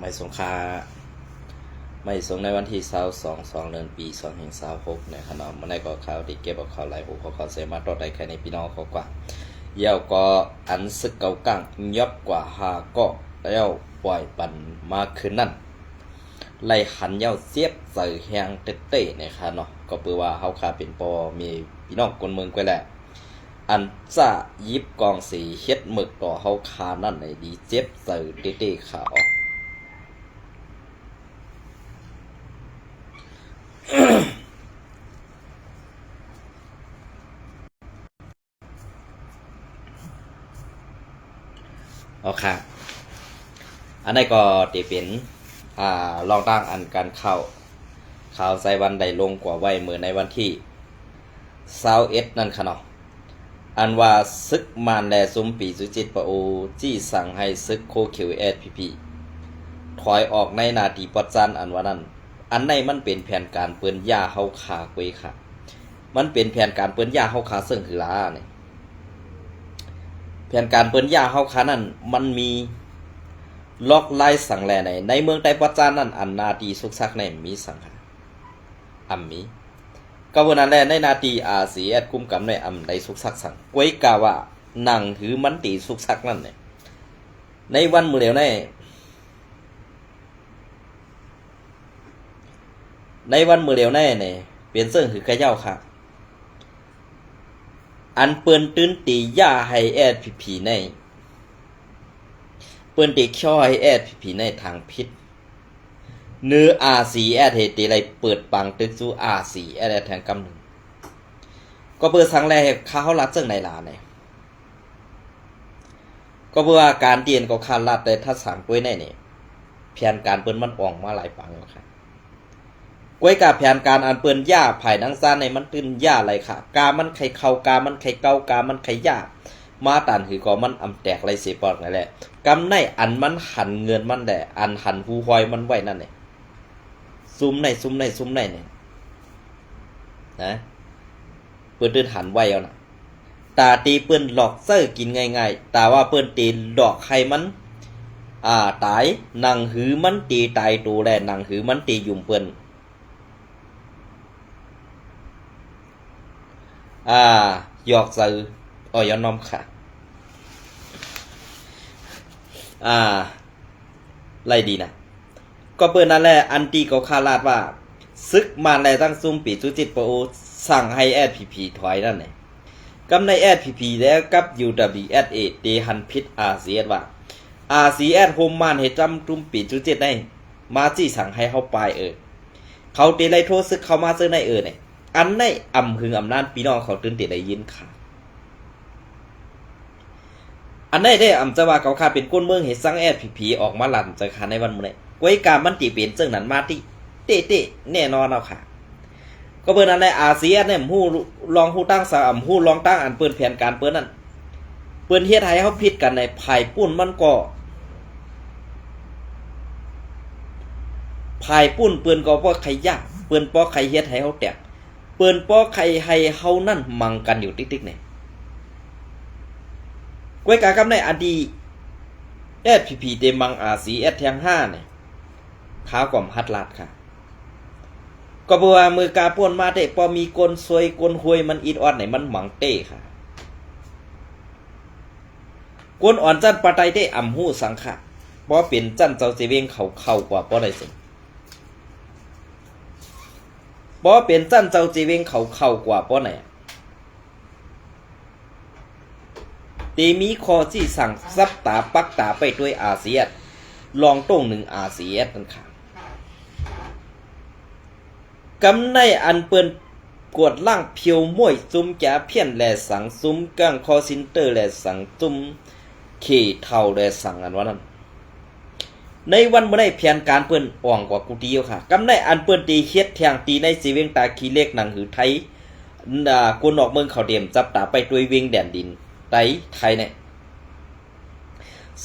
ไม่สงค่าไม่สงในวันที่22 เดือนปี2026ในขณะมันได้ก็ข่าวที่เก็บเอาข่าวหลายหูเขาเสมาตอดได้แค่ในพี่น้องเขากว่าเย่าก็อันซึกเก่ากังยอบกว่าหาก็แล้วปล่อยปันมาคืนนั่นไล่หันเย่าเสียบใส่แหงเต้ๆนะครับเนาะก็เปือว่าเฮาคาเป็นปอมีพี่น้องคนเมืองไปแหละอันจะยิบกองสีเฮ็ดหมึกต่อเฮาคานั่นในดีเจ็บใส่เต้ๆขาออกเอาค่ะอันนี้ก็จะเป็นลองตั้งอันการข่าวใส่วันใดลงกว่าไว้เมื่อในวันที่21นั่นค่ะเนาะอันว่าซึกมานแลซุมปีสุจิตปะโอจี้สั่งให้ซึกโคคิวเอสพีพีถอยออกในนาทีปัจจันอันว่านั้นอันในมันเป็นแผนการเปิ้นย่าเฮาขากุยค่ะมันเป็นแผนการเปิ้นย่าเฮาขาซึ่งคือลาเนี่ยแผนการเปิ้นย่าเฮาขานั้นมันมีล็อกไล่สั่งแลในเมืองใต้ปัจจันนั้นอันนาทีสุกซักในมีสั่งค่ะมีก็วันนั้นแหละในนาทีอาเซียกุมกำในใดสุกซักสั่งกุยกาว่านั่งถือมันตีสุกซักนั่นเนี่ยในวันมื้อเดียวในวันมื้อเดียวเนี่ยเปลี่ยนเสื้อคือกระเจ้าค่ะอันเปิ้นตื้นตีย่าให้แอดผีในเปิ้นตีช่อให้แอดผีในทางพิษเนื้ออาสีแอดเฮตีไรเปิดปังตึกสู้อาสีแอดแทงกำหนึ่งก็เปิดสังแรกข้าวรัดเจ้าในลาเนี่ยก็เพื่อการเตียนก็คารัดแต่ถ้าสั่งกล้วยในเนี่ยเพียนการเปิ้นมันอ่องมาหลายปังแล้วค่ะกล้วยกับแผนการอันเปิ้นย่าไผ่นังซ่านในมันตื้นย่าอะไรค่ะกามันไข่เข้ากามันไข่เก้ากามันไข่ย่ามาตันคือก็มันอำแตกไรเสียปอดนั่นแหละกำในอันมันหันเงินมันแหละอันหันหูหอยมันไว้นั่นเนี่ยซุ้มในเนี่ยนะเปิ้นตื้นหันไว้เอานะตาตีเปิ้นหลอกเซอร์กินง่ายๆตาว่าเปิ้นตีหลอกใครมันตายนังหือมันตีตายตัวแลนังหือมันตียุ่มเปิ้นหยอกซื้อยอนอมค่ะไล่ดีนะก็เปิ้นนั่นแหละอันตีก็คาดว่าซึกมาแลตั้งซุ่มปีจุจิตปะโอสั่งให้แอดพีถอยนั่นแหละกำในแอดพีแล้วกับ UWSA เดหันพิษอาเซียนว่าอาเซียนโฮมมานให้จำจุ่มปีจุจิตได้มาจี้สั่งให้เขาไปเขาเตไลโทรซึกเขามาซื้อในเนี่ยอันในอำหึงอำนาจพี่น้องเขาตื่นเต้นได้ยินค่ะอันในได้จะว่าเขาเป็นก้นเมืองเฮ็ดสังแอดผีออกมาลั่นจะค่ะในวันมื้อนี้กวยกามันติเป็นจังนั้นมาติเตะแน่นอนเอาค่ะก็เปิ้นอันในอาเซียนเนี่ยฮู้ลองฮู้ตั้งสามฮู้ลองตั้งอันเปิ้นแผนการเปิ้นนั่นเปิ้นเฮ็ดให้เฮาผิดกันในภายปุ้นมันก็ภายปุ้นเปิ้นก็บ่ใครยากเปิ้นบ่ใครเฮ็ดให้เฮาแตกเปิ้นป้อใครให้เฮานั่นมังกันอยู่ติ๊กๆเนี่ยกวยกากำในอดีแอดพีเตมังอาสีแอดแทง5เนี่ยขากล่อมฮัดลาดค่ะก็บ่ว่ามือกาป่นมาได้พอมีกลซวยกลหวยมันอีดออดไหนมันหมังเต้ค่ะกลอ่อนจันปะไตได้อำฮู้สังขะบ่เป็นจันเจ้าเจเวงเขากว่าบ่ได้สิบ่เป็นจันเจ้าจีเวงเขากว่าป้อไหนตีมีคอที่สั่งซับตาปักตาไปด้วยอาเซียนลองต้งหนึ่งอาเซียนกันค่ะกำในอันเปิ้นกวดล่างเพียวม้วยซุ่มแก่เพี้ยนแลสังซุ่มก้างคอซินเตอร์แลสังซุ่มขี่เท่าแลสังอันว่านั้นในวันเมื่อได้เพียนการเปิ้นอ่องกว่ากูตีอยู่ค่ะกำในอันเปิ้นตีเฮ็ดแทงตีในสีเวียงตาขี้เล็กหนังหือไทยกูนอกเมืองเขาเดียมจับตาไปด้วยเวียงแดนดินไทยเนี่ย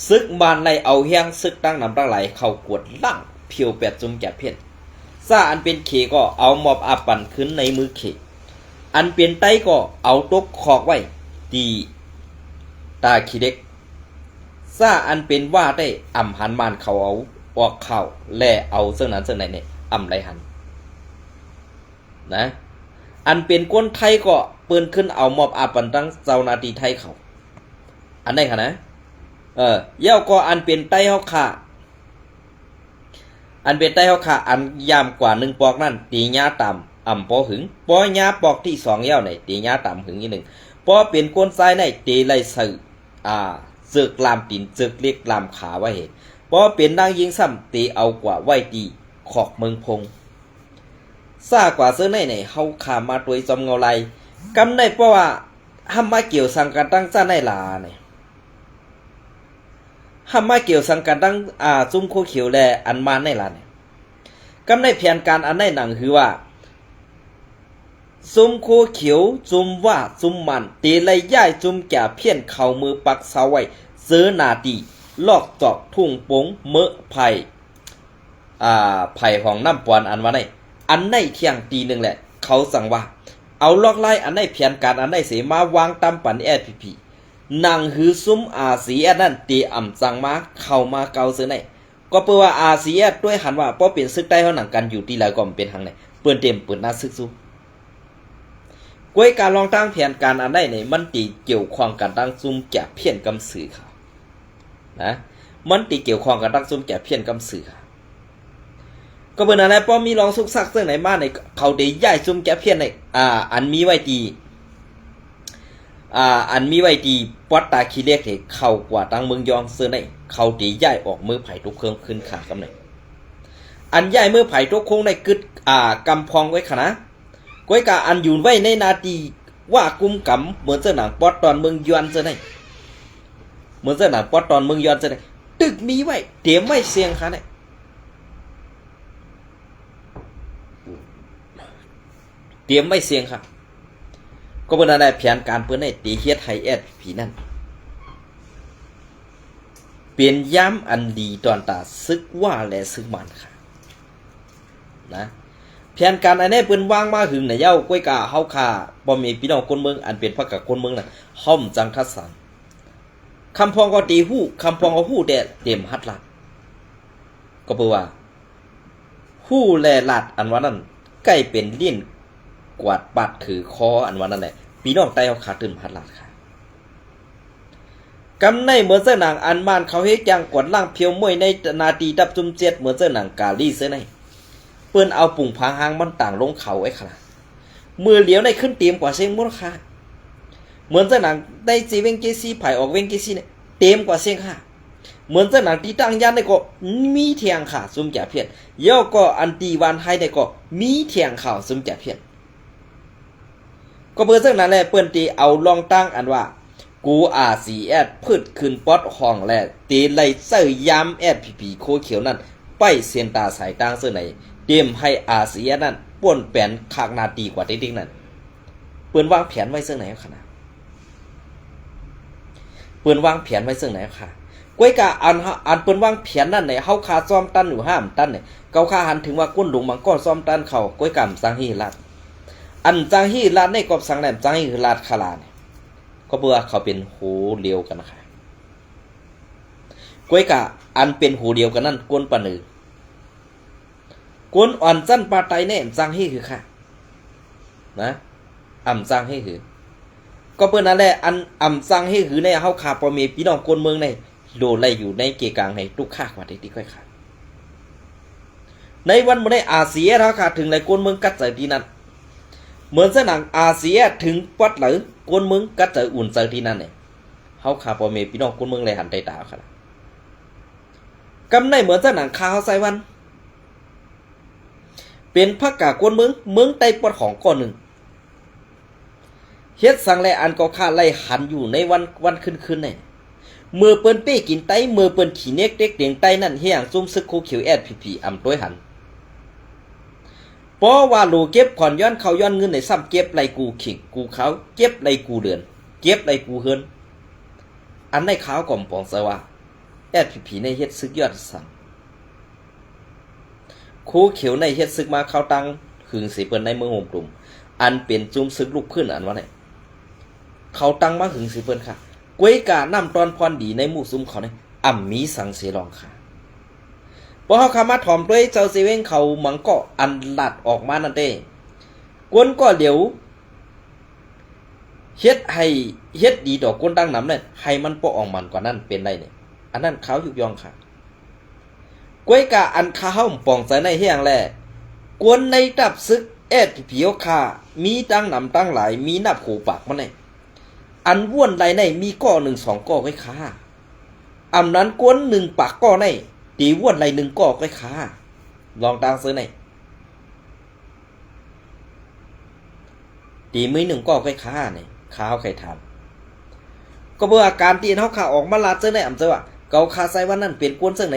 ซึกบานในเอาแห้งซึกตั้งนำตั้งไหลเข้ากวดล่างเพียวแปดจุ่มแก่เพี้ยนซาอันเป็นเขก็เอามอบอาปั่นขึ้นในมือเขอันเป็นไตก็เอาตกคอกไว้ตีตาขี้เล็กซาอันเป็นว่าได้หันมานเขาเอา ออกข่าวแล่เอาเสื้อนั้นเสื้อไหนเนี่ยอำไรหันนะอันเป็นคนไทยก็เปิ้นขึ้นเอามอบอาปันตั้งเจ้านาทีไทยเขาอันไหนคะนะเย้าก็อันเป็นไต้เฮาค่ะอันเป็นไต้เฮาค่ะอันยามกว่า1ปอกนั่นตีญาต่ำอ่ำปอหึงปอญาปอกที่2เย้าไหนตีญาต่ำหึงอีก1ปอเป็นคนทรายในตีไลสื่อศึกลามตีนศึกเล็กลามขาไว้เหตุปอเป็นนางยิงซ้ำตีเอากว่าไว้ตีขอกเมืองพงซ่ากว่าเสื้อในเฮาขามาตัวจอมเงาไหลกำได้เพราะว่าห้ามมาเกี่ยวสังกันตั้งซ่าในลาเนี่ยห้ามมาเกี่ยวสังกันตั้งจุ่มโคเขียวแลอันมาในลาเนี่ยกำได้แผนการอันในหนังคือว่าจุ่มโคเขียวจุ่มว่าจุ่มมันตีไล่ย่ายจุ่มแก่เพี้ยนเข่ามือปักเสาไว้เสือนาตีลอกจอกทุ่งปงเมอะไผ่ไผ่ของน้ำปอนอันว่าในอันในเที่ยงตีหนึ่งแหละเขาสั่งว่าเอาลอกไล่อันในแผนการอันในเสมาวางตามปันSPPนางหือซุ้มสีนั่นตีอ่ำสั่งมาเข้ามาเกาเสือในก็เปิดว่าสีด้วยหันว่าป้อเปลี่ยนซึกใต้เขาหนังกันอยู่ที่หลายก็เป็นทางไหนเปิดเต็มเปิดหน้าซึกสู้กวยการลองตั้งแผนการอันได้เนี่ยมันตีเกี่ยวข้องกันตั้งซุ่มแก่เพี้ยนกำสื่อค่ะนะมันตีเกี่ยวข้องกันตั้งซุ่มแก่เพี้ยนกำสื่อค่ะก็เป็นอะไรป้อมีลองซุกซักเรื่องไหนมาในเขาได้ย้ายซุ่มแก่เพี้ยนในอันมีไว้ตีอันมีไว้ตีปอดตาคีเล็กเนี่ยเข้ากว่าตั้งเมืองยองเสื้อในเขาได้ย้ายออกมือไผ่ทุกเครื่องขึ้นขากำไหนอันย้ายมือไผ่ทุกโค้งในกึดกำพองไว้ขนาดก้อยกาอันอยู่ไว้ในนาทีว่ากุมกำเหมือนเสื้อหนังปอดตอนเมืองยวนเสื้อไหนเหมือนเสื้อหนังปอดตอนเมืองยวนเสื้อไหนตึกมีไว้เตรียมไว้เสียงค่ะเนี่ยเตรียมไว้เสียงค่ะก็เป็นอะไรแผนการเพื่อให้ตีเฮ็ดไฮSPPนั่นเปลี่ยนย้ำอันดีตอนตาซึกว่าและซึกมันค่ะนะแผนการอันนี้เปิ้นวางมาหึงในเย้าก้อยกาเฮาคาบ่มีพี่น้องคนเมืองอันเป็นพรรคกับคนเมืองน่ะห้อมจังทัดสันคำพองก็ตีฮู้คำพองก็ฮู้แต่เต็มหัดลัดก็เปว่าฮู้แลลัดอันว่านั้นใกล้เป็นเลี่ยนกวาดปัดถือคออันว่านั้นแหละพี่น้องใต้เฮาคาตื่นหัดลัดค่ะกำในเหมือนเสื้อหนังอันบ้านเขาเฮ็ดจังกวดล่างเพียวมวยในนาทีดับจุ่มเจ็ดเหมือนเสื้อหนังกาลีเสื้อในเปิ้นเอาปุ่งพางหางมันต่างลงเขาไว้ค่ะมือเหลียวในขึ้นเตรียมกว่าเสียงมูลค่าเหมือนเจ้าหนังได้จีเวงเกซีไผ่ออกเวงเกซีเนี่ยเตรียมกว่าเสียงค่ะเหมือนเจ้าหนังที่ตั้งยันได้ก็มีเทียงค่ะซุ่มจ่าเพียนย่อก็อันตีวันให้ได้ก็มีเทียงข่าวซุ่มจ่าเพียนก็เบอร์เจ้าหนังแหละเปิ้นตีเอาลองตั้งอันว่ากูRCSพืชขึ้นป๊อดห้องแหละตีไล่เสื้อยำSPPโคเขียวนั่นไปเสียนตาสายตั้งเสื้อไหนเตรียมให้RCSนั่นป่วนแปลนขากนาตีกว่าติ๊กๆนั่นเปิ้นวางแผนไว้เสื้อไหนขนาดเปิ้นวางแผนไว้เสื้อไหนค่ะก้อยกะอันเปิ้นวางแผนนั่นไหนเฮาคาซ้อมตันอยู่ห้ามตันเนี่ยเกาคาหันถึงว่าก้นหลงมังก็ซ้อมตันเขาก้อยกำสังฮีรัดอันจังฮีรัดในกอบสังแหลมจังฮีรัดคาลาเนี่ยก็เบื่อเขาเป็นหูเดียวกันค่ะก้อยกะอันเป็นหูเดียวกันนั่นก้นปะนือกวนอ่อนจั้นปาไตเนี่ยจังให้คือค่ะนะอ่ำจังให้คือก็เปิ้นนั่นแหละอันอ่ำจังให้คือในเฮาขาบ่มีพี่น้องคนเมืองในโดนไล่อยู่ในเกกลางให้ทุกค่ากว่าที่ค่อยค่ะในวันมื้อในเซียเฮาขาถึงหลายคนเมืองกัดใจที่นั่นเหมือนเสนังเซียถึงปัดหรือคนเมืองกัดใจอุ่นใจที่นั่นเนี่ยเฮาขาบ่มีพี่น้องคนเมืองเลยหันใจตาค่ะกำในเหมือนเสนังคาเฮาใส่วันเป็นพรรคกากวนเมืองใต้ปอดของก้อนหนึ่งเฮ็ดสังแลอันก็ค่าไล่หันอยู่ในวันขึ้นเนี่ยเมื่อเปิ้นเป้กินไตเมื่อเปิ้นขี้เน็กเด็กเดียงไตนั่นเฮียงซุ่มซึกโคเขียวSPPอำต้วยหันเพราะว่าโลเก็บผ่อนย้อนเขาย้อนเงินในซ้ำเก็บไรกูขิงกูเขาเก็บไรกูเดือนเก็บไรกูเฮินอันในขาวก่อมปองซะว่าSPPในเฮ็ดซึกยอดสั่งโคเขียวในเฮ็ดซึกมาเข้าตังหึงสิเปิ้นในเมืองโฮมกลุ่มอันเป็นจุ่มซึกลุกขึ้นอันว่าไหนเขาตังมาหึงสิเปิ้นค่ะกวยกาน้ำตอนพรดีในหมู่ซุ่มเขาเนี่ยมีสังเสรองค่ะ พอเฮาคามาถ่อมด้วยเจ้าเซเว่นเขาหมังก็อันลัดออกมานั่นเด้กวนก็เดี๋ยวเฮ็ดให้เฮ็ดดีดอกกวนดังนำนั่นให้มันบ่ออกมันกว่านั้นเป็นได้เนี่ยอันนั้นเขายุกยองค่ะกวยกะอันคาเฮาป่องใส่ในเฮียงแลกวนในดับซึกแอดผิวค่ะมีดังนำตั้งหลายมีนับหูปากมันเนี่ยอันว่วนไรในมีก้อ1 2ก้อไว้ค่ะอำนั้นกวน1ปากก้อในตีว่วนไร1ก้อไว้ค่ะลองตางซื้อในตีมือ1ก้อไว้ค่ะเนี่ยข้าวไข่ทานก็เมื่ออาการตีนเฮาขาออกมาลาเจอในอำเจอว่าเกาคาใส่ว่านั่นเป็นกวนซึ่งไหน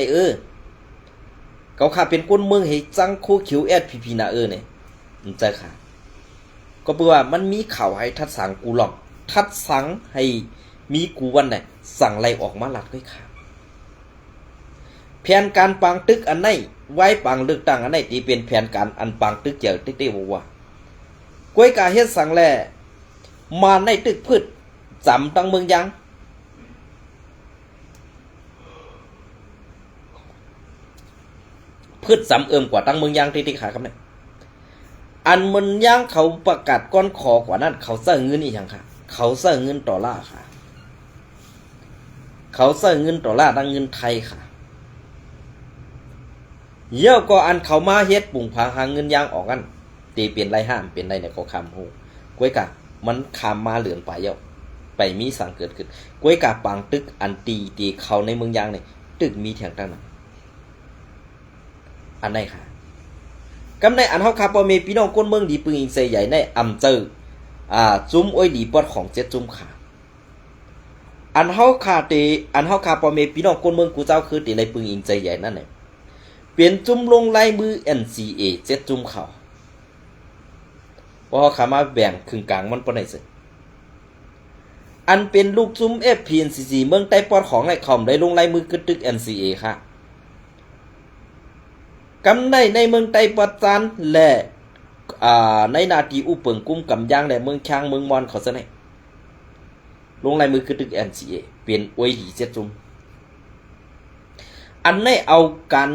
เกาคาเป็นกวนเมืองให้จังคู่คิวแอดพีน่ะเนี่ยมันเจอค่ะก็เมื่อว่ามันมีข่าวให้ทัดสังกูหลอกทัดสังให้มีกูวันไหนสั่งไล่ออกมาลัดไว้ค่ะแผนการปังตึกอันไหนไว้ปังเลือกตั้งอันไหนที่เป็นแผนการอันปังตึกเจอติ๊กได้บอกว่ากวยกาเฮ็ดสั่งแลมาในตึกพืชจำตั้งเมืองยังพืชจำกว่าตั้งเมืองยังที่ขาครับเนี่ยอันมันยังเขาประกาศก้อนคอกว่านั้นเขาเสนอเงินอีกอย่างค่ะเขาเสนอเงิน$ค่ะเขาเสนอเงิน$ตั้งเงินไทยค่ะเยอะก็อันเขามาเฮ็ดปุ่งพางหาเงินยางออกกันตีเปลี่ยนไรห้ามเปลี่ยนไรเนี่ยก็คำหูกวยกะมันคำมาเหลือนไปเยอะไปมีสั่งเกิดขึ้นกวยกะปังตึกอันตีเขาในเมืองยางเนี่ยตึกมีแถงตั้งนั้นอันไหนค่ะกำในอันเฮาคาปอเมพี่น้องคนเมืองดีปึงอิงเซใหญ่ในอำเจอจุ้มอ้อยดีปอดของเจ็ดจุ้มค่ะอันเฮาคาเตอันเฮาคาปอเมพี่น้องคนเมืองกูเจ้าคือตีไรปึงอิงเซใหญ่นั่นแหละเปลี่ยนจุ้มลงลายมือ NCA เจ็ดจุ้มเขาพอขามาแบ่งครึ่งกลางมันปนไหนสิอันเป็นลูกจุ้ม FPNCC เมืองใต้ปอดของไอ้คอมได้ลงลายมือกึดตึก NCA ค่ะกำในเมืองใต้ปอดจานและในนาทีอุปเปิงกุ้มกำยางและเมืองช้างเมืองมอนเขาซะไหนลงลายมือกึดตึก NCA เปลี่ยนอวยดีเจ็ดจุ้มอันในเอากัน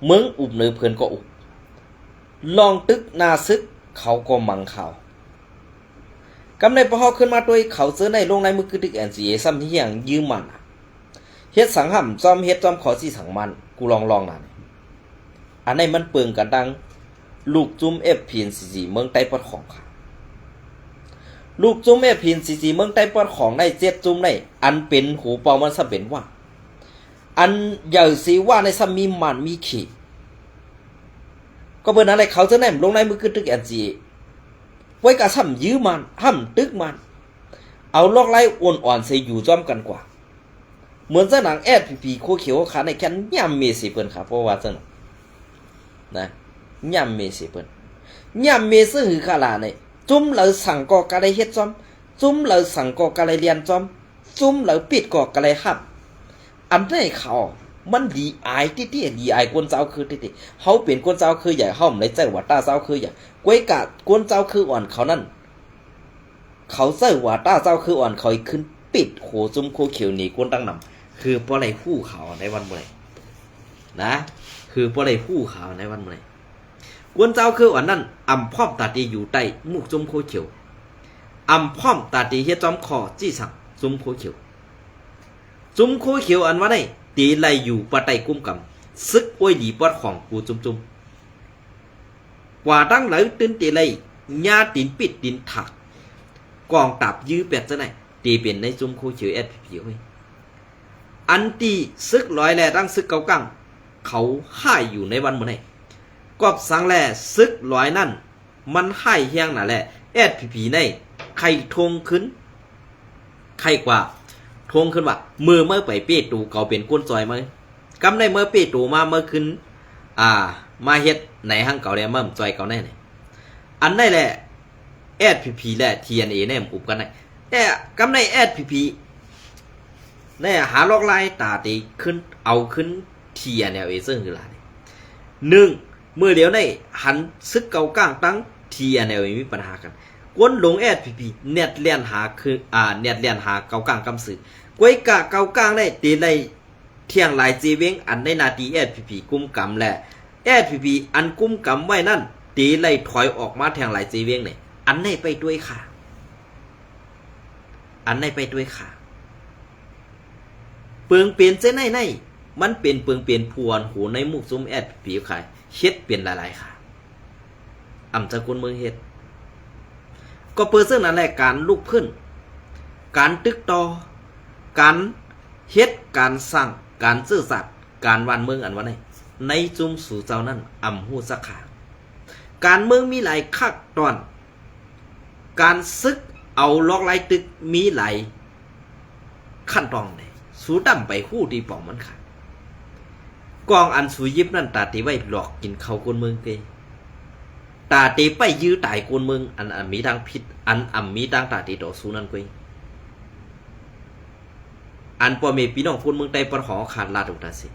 เมืองอุบเนือเพื่อนก็อุบลองตึกนาซึกเขาก็มังเขากำในพอเขาขึ้นมาด้วยเขาเสื้อในลงในมือกึดตึก NCA ซ้ำที่อย่างยืมมันเฮ็ดสังห่ำจอมเฮ็ดจอมขอสี่สังมันกูลองนั่นอันในมันเปิงกันดังลูกจุ้ม FPNCC เมืองใต้ปอดของค่ะลูกจุ้ม FPNCC เมืองใต้ปอดของในเจ็ดจุ้มในอันเป็นหูเป่ามันซะเป็นว่าอันใหญ่สีว่าในซ้ำมีมันมีขีก็เบิ่นอะไรเขาจะแนมลงในมือคือตึก NCA ไว้กะซ้ำยื้อมันห้ำตึกมันเอาลอกไล่อ่อนๆใส่อยู่จ้อมกันกว่าเหมือนเจ้าหนังแอดพีโคเขียวขาในแค่ย่ำเมสิเปิ้นค่ะเพราะว่าเจ้านะย่ำเมสิเปิ้นย่ำเมซึ่งคือขาลาในจุ้มเหลือสั่งก็กะไรเฮ็ดจ้อมจุ้มเหลือสั่งก็กะไรเรียนจ้อมจุ้มเหลือปิดก็กะไรฮับอันได้เขามันดีอายที่ดีอายกวนเจ้าคือที่เขาเปลี่ยนกวนเจ้าคือใหญ่เขาไม่ใจว่าตาเจ้าคือใหญ่กวยกะกวนเจ้าคืออ่อนเขานั่นเขาใจว่าตาเจ้าคืออ่อนเขาขึ้นปิดโหจุ้มโคเขียวหนีกวนตั้งนำคือเพราะอะไรคู่เขาในวันเมื่อนะคือเพราะอะไรคู่เขาในวันเมื่อกวนเจ้าคืออ่อนนั่นอ่ำพร้อมตาตีอยู่ใต้มุกจุ้มโคเขียวอ่ำพร้อมตาตีเฮ็ดจอมคอจี้สักจุ้มโคเขียวจุ้มโคเขียวอันว่าได้ตีไล่อยู่ปะไตกุ้มกำซึกอ้วยดีปอดของกูจุ้มกว่าตั้งไหลตื่นตีไล่ญาตินปิดดินถักกองตับยื้อเป็ดซะไหนตีเปลี่ยนในจุ้มโคเขียวแอดผิวเว้ยอันตีซึกลอยแลตั้งซึกเกากังเขาให้อยู่ในวันเมื่อไหร่กอบสังแลซึกลอยนั่นมันให้เฮียงน่ะแหละแอดผีในใครทงขึ้นใครกว่าทงขึ้นว่าเมื่อไปเปี้ยตูเขาเป็นก้นซอยมั้ยกำได้เมื่อเปี้ยตูมาเมื่อขึ้นมาเฮ็ดไหนห้างเก่าแล้วมั่มซอยเก่าแน่เนี่ยอันได้แหละแอดพีและ TNA แน่อุบกันได้แต่กำได้แอดพีแน่หาลอกไล่ตาตีขึ้นเอาขึ้น TNA ซึ่งคืออะไร1เมื่อเดี๋ยวในหันซึกเก่าก้างตั้ง TNA มีปัญหากันกวนหลงแอดพีเน็ตเลียนหาคือเน็ตเลียนหาเก่ากลางกำสือกวยกะเก่ากลางได้ตีได้ เที่ยงหลายจีเวงอันในนาทีSPP กุมกำแหละ SPP อันกุมกำไว้นั่นตีไล่ถอยออกมาแทงหลายจีเวงเนี่ยอันไหนไปด้วยค่ะอันไหนไปด้วยค่ะเปิงเปลี่ยนเส้นในมันเป็นเปิงเปลี่ยนพวนหูในมุกซุ้มSPP ขายเฮ็ดเปลี่ยนหลายๆค่ะอำสกุลเมืองเฮ็ดก็เปิดซึ่งนั่นแหละการลุกขึ้นการตึกต่อการเฮ็ดการสร้างการซื่อสัตย์การวานเมืองอันว่าในจุ่มสู่เจ้านั้นอำหูสักขาการเมืองมีหลายขั้นตอนการซึกเอาลอกลายตึกมีหลายขั้นตอนเลยสู้ดำไปหู้ดีป่องมันค่ะกองอันสูยิบนั่นตาตีไว้หลอกกินเขาคนเมืองเกตาตีไปยื้อตายคนเมืองอันมีทางผิดอันมีทางตาตีต่อสู้นั่นเกอันพ่อแม่พี่น้องคนเมืองใต้ปนหอขาดลาดอุตสิ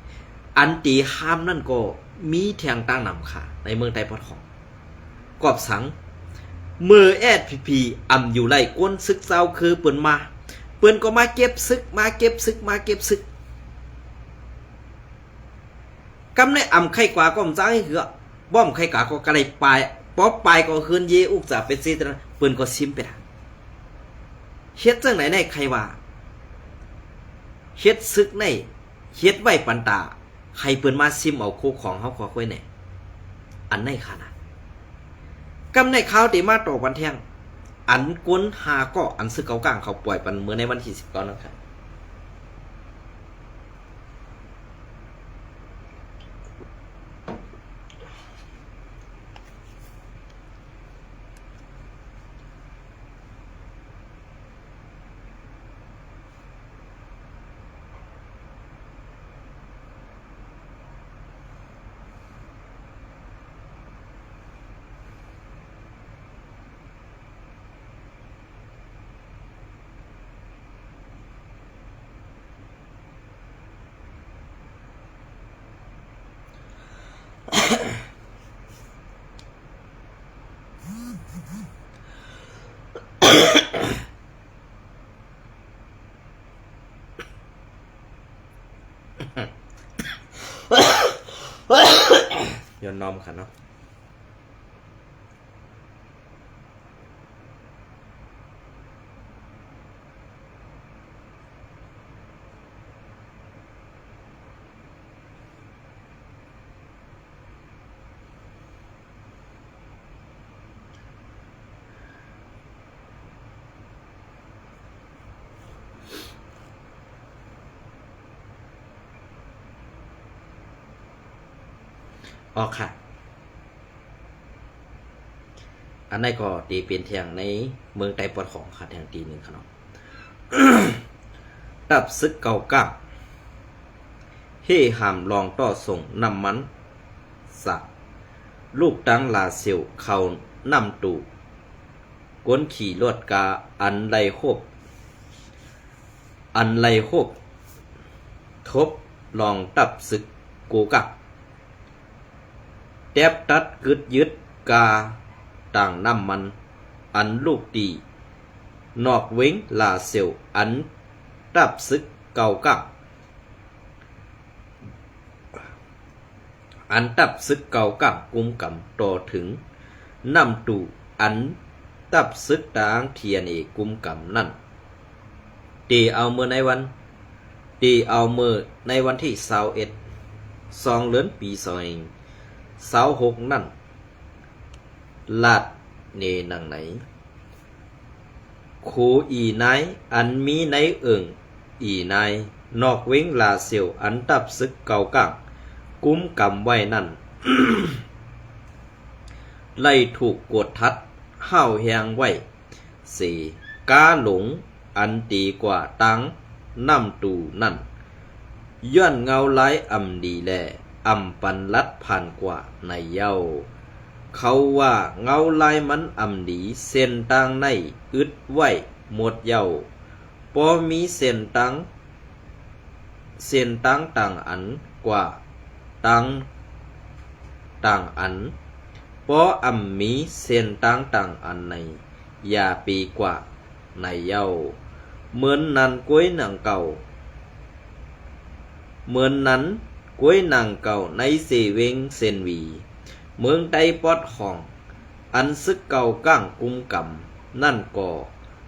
อันตีห้ามนั่นก็มีแทงตั้งนำค่ะในเมืองใต้ปนหอกอบสังเมื่อSPPอยู่ไล่ก้นซึกเจ้าคือเปิ้นมาเปิ้นก็มาเก็บซึกมาเก็บซึกมาเก็บซึกกำในไข่กว่าก็มจ้างให้เหือบ้อมไข่กว่าก็กระไรปลายป๊อปปลายก็คืนเยอุกจะเป็นซีตนะเปิ้นก็ซิมไปละเฮ็ดจังไหนในใครว่าเฮ็ดซึกในเฮ็ดไว้ปันตาให้เปิ้นมาซิมเอาโคของเฮาขอค่อยแหน่อันในขนาดกำในข้าวตีมาต่อวันเที่ยงอันกวนหาก็อันซึกเก่ากลางเขาปล่อยปันเมื่อในวันที่19นั่นครับย้อนนอมค่ะเนาะออกค่ะอันนี้ก็ตีเป็นเทียงในเมืองไต้ปอดของค่ะแทงตีหนึ่งค่ะเนาะ ตับซึกเก่าก้าเฮ่หามลองต่อส่งนำมันสักลูกตังลาเซียวเขานำตูก้นขี่ลวดกาอันไรโคบทบลองตับซึกกูกับแทบตัดกึดยึดกาต่างน้ำมันอันลูกตีนอกเว้งลาเซียวอันตับซึกเก่ากับอันตับซึกเก่ากับกุมกำต่อถึงน้ำตูอันตับซึกต่างเทียนเอกุมกำนั่นตีเอาเมื่อในวันที่21 เดือนปี26นั่นลาดเนนังไหนโคอีไนอันมีในเอิงอีไนนอกเว้งลาเซียวอันตับซึกเก่ากังกุมกำไว้นั่น ไล่ถูกกดทัดห้าวแหงไว้กาหลงอันตีกว่าตังน้ำตูนั่นย้อนเงาไหลดีแลปันลัดผ่านกว่าในเย้าเขาว่าเงาลายมันดีเส้นตังในอึดไว้หมดเย้าพอมีเส้นตังต่างอันกว่าตังอันพอมีเส้นต่างอันในยาปีกว่าในเย้าเหมือนนันกล้วยหนังเก่า เหมือนนั้นกล้วยนางเก่าในเซเวงเซนวีเมืองใดปอดห้องอันซึกเก่าก้างกุมกำนั่นก่อ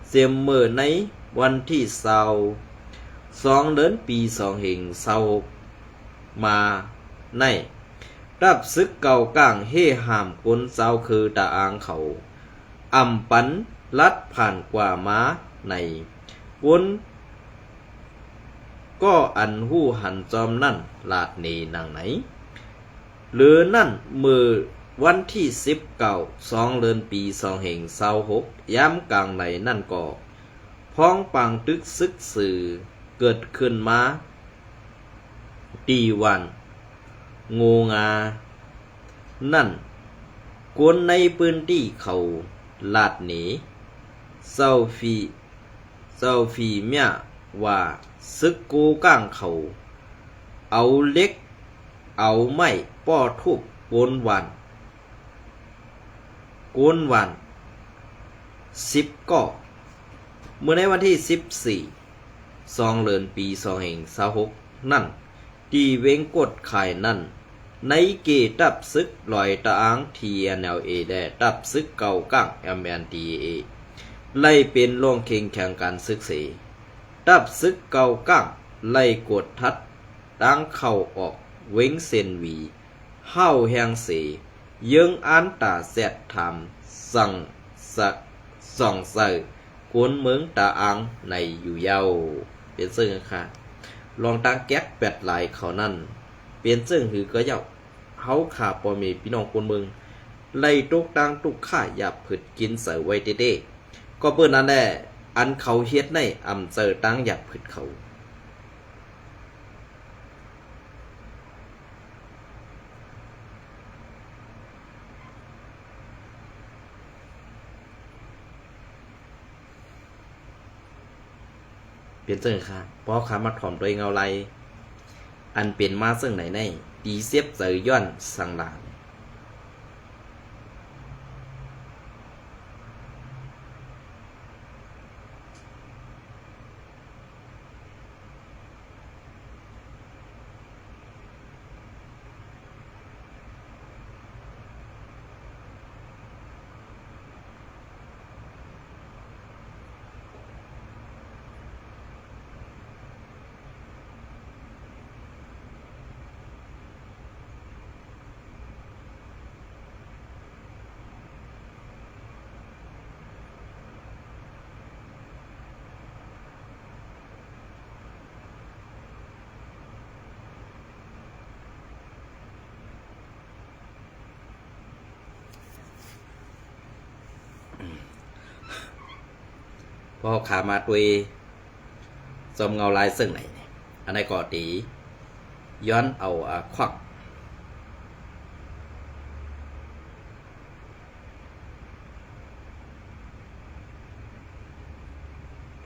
เสียมเมื่อในวันที่2 เดือนปี2526มาในรับซึกเก่าก้างเฮหามคนเศร้าคือตาอางเขาอำปันลัดผ่านกว่าม้าในวนก็อันหู้หันจอมนั่นลาดเนนางไหนหรือนั่นมือวันที่2 เดือนปี2526ย้ำกลางในนั่นก็พ้องปังตึกซึกสื่อเกิดขึ้นมาตีวันงูงานั่นกวนในพื้นที่เขาลาดหนีเศร้าฟีเมียว่าซึกกูก้างเขาเอาเล็กเอาไม้ป้อทุบกวนวัน10ก่อเมื่อในวันที่14 เดือนปี2526นั่นที่เวงกดไข่นั่นในเกตับซึกลอยตะอาง TNLA ได้ตับซึกเก่าก้าง MNDAA ไล่เป็นลงเข่งแข่งการศึกษาตับซึกเก่าก้างไล่กดทัดตั้งเข้าออกเว้งเซนวีเฮาแหงเสยังอันตาแซดทำสั่งส่องใส่กวนเมืองตาอังในอยู่เยาเป็นซึ่งค่ะลองตั้งแก๊กแปดหลายเขานั่นเป็นซึ่งหือก็เยาเฮาขาปอมีพี่น้องคนเมืองไล่ตุกตังตุกข่าหยาบผึดกินเสือไว้เด้ก็เปิ้นนั่นแหละอันเขาเฮ็ดในอำเจอตั้งหยาบผึดเขาเปลี่ยนเสื่อค่ะเพราะขามาถ่อมโดยเงาไรอันเป็นมาซึ่งไหนในดีเสียบเสือย่อนสังหลางพอขามาตัวจอมเงาลายซึ่งไหนอันไหนก็ตีย้อนเอาควัก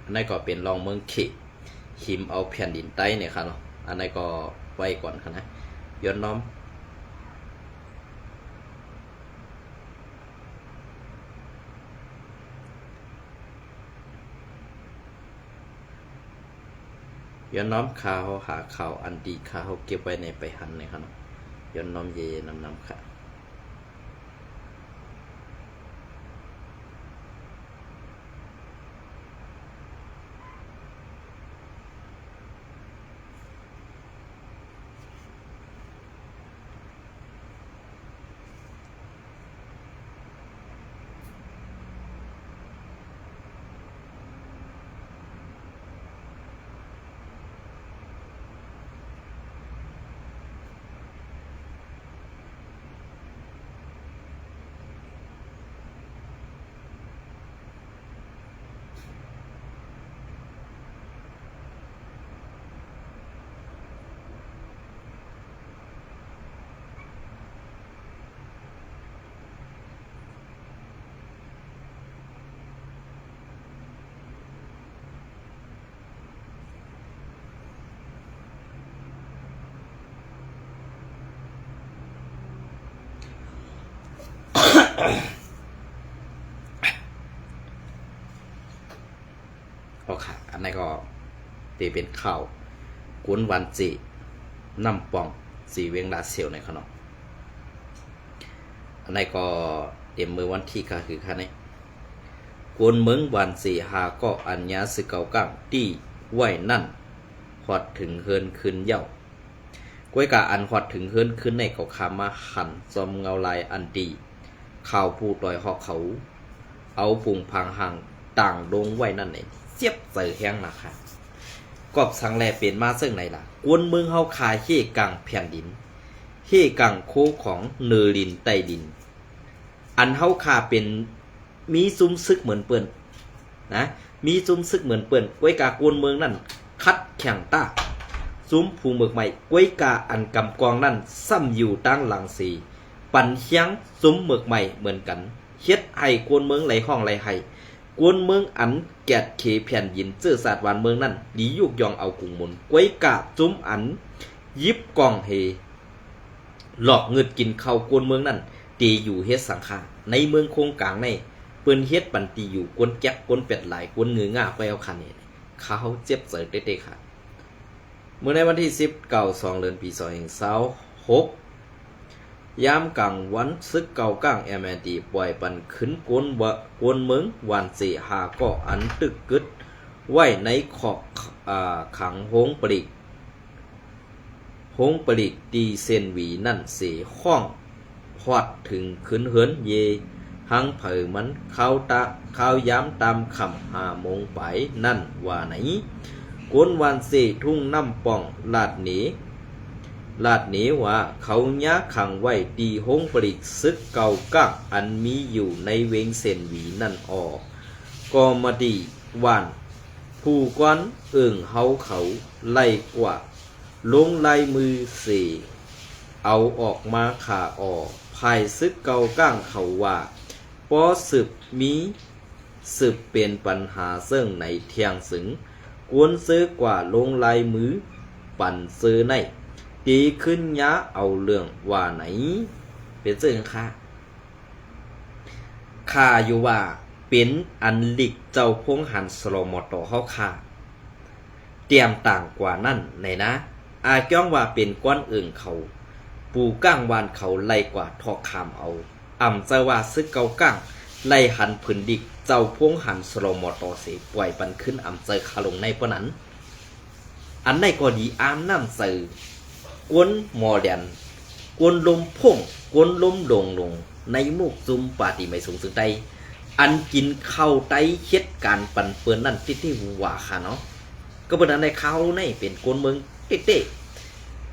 อันไหนก็เป็นรองเมืองขิมเอาแผ่นดินใต้เนี่ยครับเนาะอันไหนก็ไว้ก่อนครับนะย้อนน้อมย้อนน้อมข่าวหาข่าวอันดีข่าวเก็บไว้ในไปหันเนี่ยครับย้อนน้อมเยนำค่ะโอเคอันนี้ก็ตีเป็นข้าวกุนวันจี น้ำป่องสีเวียงลาเซียวในขนมอันนี้ก็เตรียมมือวันที่ก็คือค่ะนี่กวนเมืองวันสีหาก็อัญญาสึกเก่ากังที่ไหวนั่นหอดถึงเฮินคืนเย่ากวยกะอันหอดถึงเฮินคืนในเขาคามาหันซอมเงาลายอันดีข่าวผู้ต่อยหอกเขาเอาปุ่งพังหังต่างดงไว้นั่นเองเสียบใส่แห้งนะคะกอบสังแลเป็นมาซึ่งไหนล่ะกวนเมืองเฮาคาเฮกังแผ่นดินเฮกังโคของเนรินใต้ดินอันเฮาคาเป็นมีซุ้มซึกเหมือนเปิ้นนะมีซุ้มซึกเหมือนเปิ้นกวยกากวนเมืองนั่นคัดแข่งต้าซุ้มผูเมือกใหม่กวยกาอันกำกองนั่นซ้ำอยู่ตั้งหลังสีปันเฮียงซุ้มเมือกใหม่เหมือนกันเฮ็ดให้กวนเมืองไหลห้องไหลไห้กวนเมืองอันแกดเขแผ่นยินเจื้อศาสตร์วานเมืองนั่นดียุกยองเอากุงมุนกวยกาซุ้มอันยิบกองเฮหลอกเงิดกินเข้ากวนเมืองนั่นตีอยู่เฮ็ดสังฆาในเมืองโคงกลางในเปิ้นเฮ็ดปันตีอยู่กวนแก๊กกวนเป็ดหลายกวนงือง่าไปเอาคันนี่เขาเจ็บเสิร์เตะๆค่ะเมื่อในวันที่10 2 เดือนปี2026ยามกลางวันซึกเก่าก้างแอมแอนตีปล่อยปันขึ้นกวนเมืองวันสีหาก็อันตึกกึดไว้ในขอกขังโฮงปลีกตีเซนวีนั่นเสียข้องพอดถึงขึ้นเหินเยหังเผยมันเข้าย้ำตามคำ5 โมงไปนั่นว่าไหนกวนวันเสทุ่งน้ำป่องลาดหนีว่าเขาย้าขังไว้ตีห้องปริกซึกเก่ากักอันมีอยู่ในเวงเซนวีนั่นออกก็มาดีวันผู้กวนเฮาเขาไล่กว่าลงลายมือเสเอาออกมาขาออกภายซึกเก่าก้างเขาว่าปอสืบเป็นปัญหาเสิ่งในเทียงสึงกวนซื้อกว่าลงลายมือปั่นซื้อในตีขึ้นยะเอาเรื่องว่าไหนเป็นเสื่องค่าอยู่ว่าเป็นอันลิกเจ้าพงหันสโลมอตอเขาค่าเตรียมต่างกว่านั่นไหนนะอาจ้องว่าเป็นก้อนเขาปูก้างวานเขาไล่กว่าทอกคามเอาเจ้าว่าซึกเกาก้างไล่หันผืนดิกเจ้าพงหันสโลมอตอเสปล่อยปันขึ้นเจอคาลงในปนั้นอันในก็ดีน้ำสื่อกวนมอเดนกวนลมพุ่งกวนลมลงในมุกซุมปาติไม่สูงสึงใดอันกินเข้าไตเฮ็ดการปั่นเปื้อนนั่นที่ว่าค่ะเนาะก็เป็นอันในเขาในเป็นกวนเมืองเต้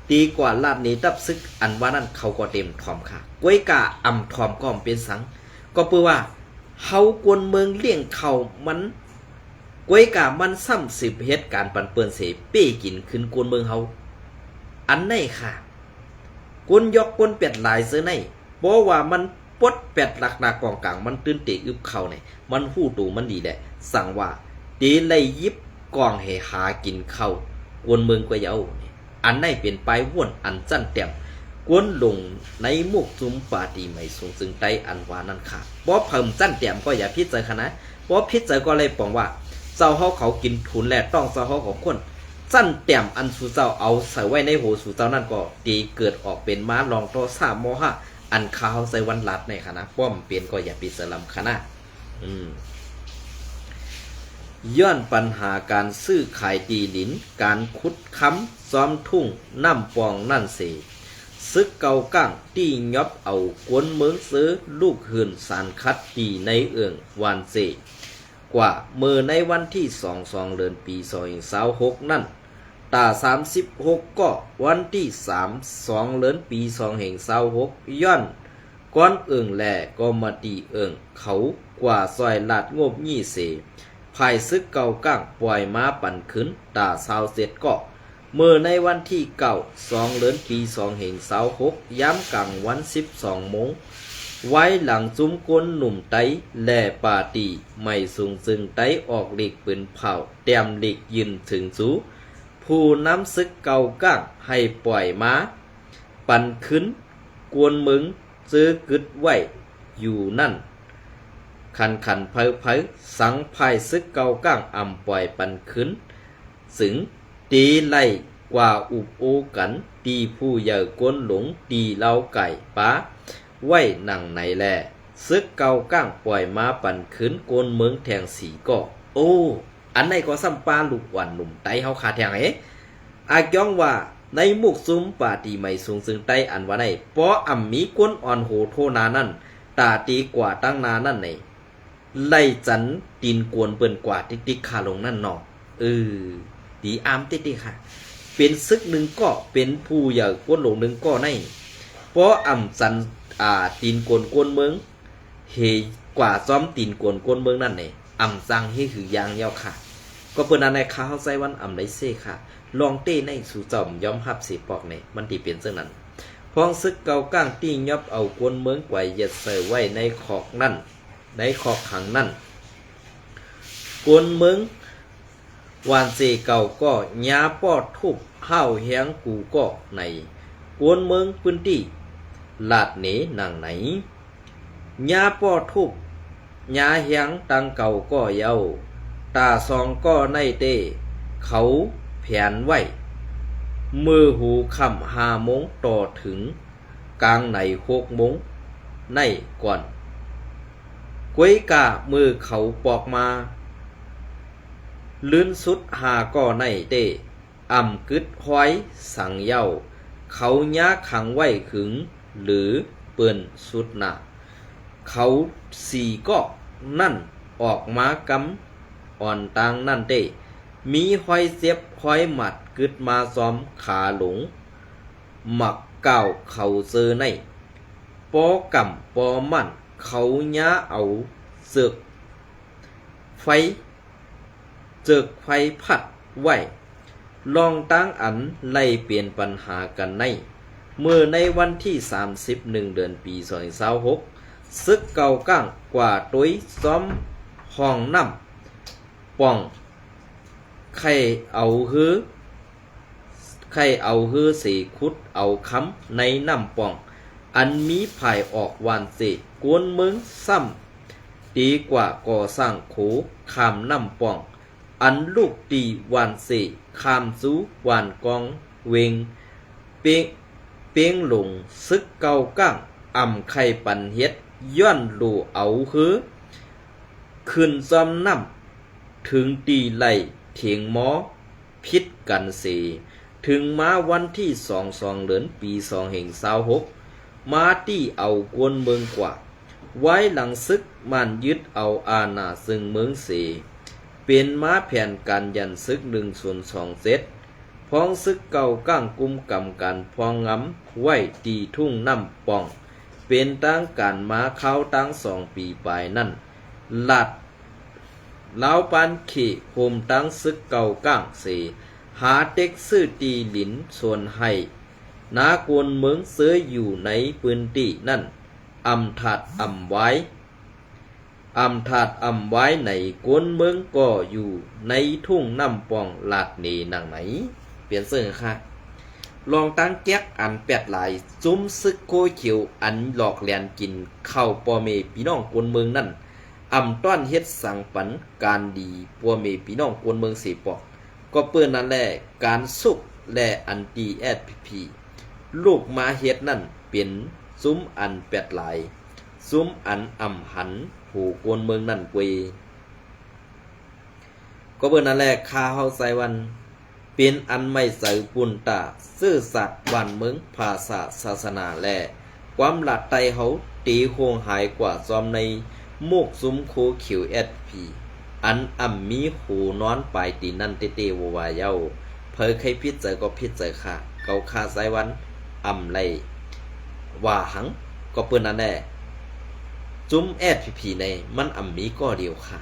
ตีกว่าลาดนี้ตับซึกอันว่านั่นเขาก็เต็มทอมค่ะกวยกาทอมก้อมเป็นสังก็เพื่อว่าเฮากวนเมืองเลี้ยงเขามันกวยกามันซ้ำสิบเฮ็ดการปั่นเปื้อนเสเป้กินขึ้นกวนเมืองเฮาอันไหนค่ะกวนยกกวนเป็ดหลายเสื้อในเพราะว่ามันปดเป็ดหลักๆกองกลางมันตื่นเตะอึบเข่าเนี่ยมันหู้ตูมันดีแหละสั่งว่าตีไล่ยิบกองให้หากินเข้ากวนเมืองกวยเยาอันไหนเป็นปลายว่นอันจั่นเต็มกวนลงในมุกจุมปาตีไม่สูงซึ่งไตอันว่านั่นค่ะเพราะเพิ่มจั่นเต็มก็อย่าพิจารณาเพราะพิจารณาก็เลยปองว่าเจ้าเขากินทุนแหละต้องเจ้าเขาของคนสั้นเตี่ยมอันสู่เจ้าเอาใส่ไว้ในโหสู่เจ้านั่นก็ตีเกิดออกเป็นม้าลองโต3 โมหะอันข้าวใส่วันลัดในคณะป้อมเปลี่ยนก็อย่าปิดสลัมคณะย้อนปัญหาการซื้อขายตีดินการขุดค้ำซ้อมทุ่งน้ำปองนั่นเสซึกเก่าก้างตียอบเอากวนเมืองซื้อลูกหื่นสารคัดตีในวานเสกว่าเมื่อในวันที่2 เดือนปี2026นั่นตา36ก็วันที่2 เดือนปี2026ย้อนก้อนแหล่ก็มาตีเขากว่าซอยลาดงบ20เสภายซึกเก่าก้างปล่อยมาปั่นขึ้นตา27ก็เมื่อในวันที่2 เดือนปี2026ย้ำกลางวัน12 โมงไว้หลังจุ้มก้นหนุ่มไตแหล่ปาตีไม่สูงซึ่งไตออกหลีกปืนเผาเตรียมหลีกยืนถึงสูผู้น้ำซึกเก่าก้างให้ปล่อยม้าปั่นขึ้นกวนมึงซื้อกึดไว้อยู่นั่นคันเผยสังภายซึกเก่าก้างปล่อยปั่นขึ้นสึงตีไล่ กว่าอุบโอกันตีผู้ใหญ่ก้นหลงตีเล่าไก่ป้าไว้หนังไหนแลซึกเกาก้างปล่อยมาปั่นขึ้นโกนเมืองแทงสีก็โอ้อันไหนก็ซ้ำปาลูกหวานหนุ่มไตเฮาขาแทงอาจ้องว่าในมุกซุ้มป่าตีไม่สูงซึ่งไตอันว่าในเพราะอ่ำมีก้นอ่อนโหโทนานั่นตาตีกว่าตั้งนานั่นในไล่จันตีนกวนเปิ้นกว่าติ๊กๆคาลงนั่นเนาะตีอามติ๊กๆค่ะเป็นซึกหนึ่งก็เป็นผู้ใหญ่ก้นหลงหนึ่งก็ในเพราะอ่ำจันตีนกวนกวนเมืองเฮกว่าซ้อมตีนกวนกวนเมืองนั่นเนี่ยอ่ำจังเฮคือยางยาวค่ะก็เปิ้นอันในข้าวใส่วันอ่ำได้เซ่ค่ะลองเต้ในสู่จอมย้อมหับสีปอกเนี่ยมันตีเปลี่ยนเช่นนั้นพ้องซึกเกาก้างตียับเอากวนเมืองไกวเย็ดเสยไว้ในขอกนั่นในขอกขังนั่นกวนเมืองวานเสเก่าก็ยาปอดทุบห้าวแหงกูก็ในกวนเมืองพื้นที่ลาดเหนหนังไหนยาปอดทุบยาแหงตังเก่าก็เยาตาซองก็ในเต้เขาแผนไว้มือหูคำ5 โมงต่อถึงกลางใน6 โมงในก่อนกวยกะมือเขาปอกมาลื่นสุด5 ก่อในเต้อ่ำกึดห้อยสังเย้าเขาย้าขังไว้ขึงหรือเปิ้นสุดหนาเขา4 ก็นั่นออกมากำอ่อนตางนั่นเต้มีห้อยเสียบห้อยหมัดกึดมาซ้อมขาหลงหมักเก่าเขาเจอในปอกำปอมั่นเขาย้าเอาเสือกไฟเจิกไฟพัดไว้ลองตั้งอันไล่เปลี่ยนปัญหากันในเมื่อในวันที่31 เดือนปี2026ซึกเก่าก้างกว่าตุ้ยซ้อมห้องน้ำป่องใครเอาสีคุดเอาค้ำในน้ำป่องอันมีภายออกวานเสกวนเมืองซ้ำดีกว่าก่อสร้างโขขามน้ำป่องอันลูกตีวานเสขามซูวานกองเวงเปียงหลงซึกเก่าก้างอ่ำไข่ปันเฮ็ดย้อนหลูเอาขึ้นซ้อมน้ำถึงตีไหลเถียงหมอพิษกันเสถึงมาวันที่22 เดือนปี2026มาที่เอากวนเมืองกว่าไว้หลังซึกมันยึดเอาอาณาซึ่งเมืองเสเป็นมาแผนการยันซึก1/2 เซตพ้องซึกเก่าก้างกุมกำกันพองงำไว้ตีทุ่งน้ำป่องเป็นตั้งการมาเข้าตั้ง2 ปีปลายนั่นลัดลาวปันเขโฮมตั้งซึกเก่าก้างเสหาเต็กซื้อตีหลินส่วนให้นากวนเมืองเสืออยู่ในพื้นที่นั่นอำถัดอำไว้ในกวนเมืองก็อยู่ในทุ่งน้ำปองลาดเนหนังไหนเปลี่ยนเสื้อค่ะลองตั้งแก๊กอันแปดหลายจุ้มซึกโคเขียวอันหลอกแหลนกินเข้าปอเมพี่น้องกวนเมืองนั่นอำต้อนเฮ็ดสังปันการดีปัวเมพี่น้องกวนเมืองสีปอกก็เปิ้นนั่นแหละการสุกและอันตีแอดพีลูกมาเฮ็ดนั่นเป็นซุ้มอันแปดหลายซุ้มอันอ่ำหันหูกวนเมืองนั่นกวยก็เปิ้นนั่นแหละข้าเฮาใส่วันเป็นอันไม่ใส่ปุ่นตาซื่อสัตย์บ้านเมืองภาษาศาสนาและความหลัดไตเฮาตีโคงหายกว่าซอมในมุกซุ้มโคเขียวอันอ่ำมีหูนอนปลายตีนั่นเตววาเย้าเพอใครพิจเจอก็พิจเจอค่ะเกาคาไซวันอ่ำไลว่าหังก็เปิ้นนั่นแหละจุ้มในมันอ่ำมีก็เดียวค่ะ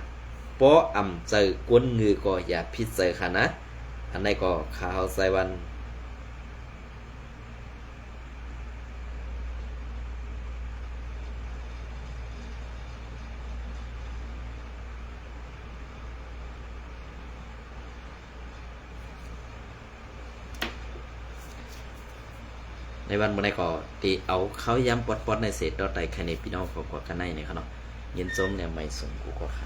เพราะอ่ำเจอกวนงือก็อย่าพิจเจอค่ะนะอันนี้ก็ข่าวไซวันในวันเมื่อไรก็ตีเอาเขาย้ำปอดในเศษดอไตใครในพี่น้องขอกกันในเนี่ยครับเนาะเย็นส้มเนี่ยไม่ส่งกูก็ค่ะ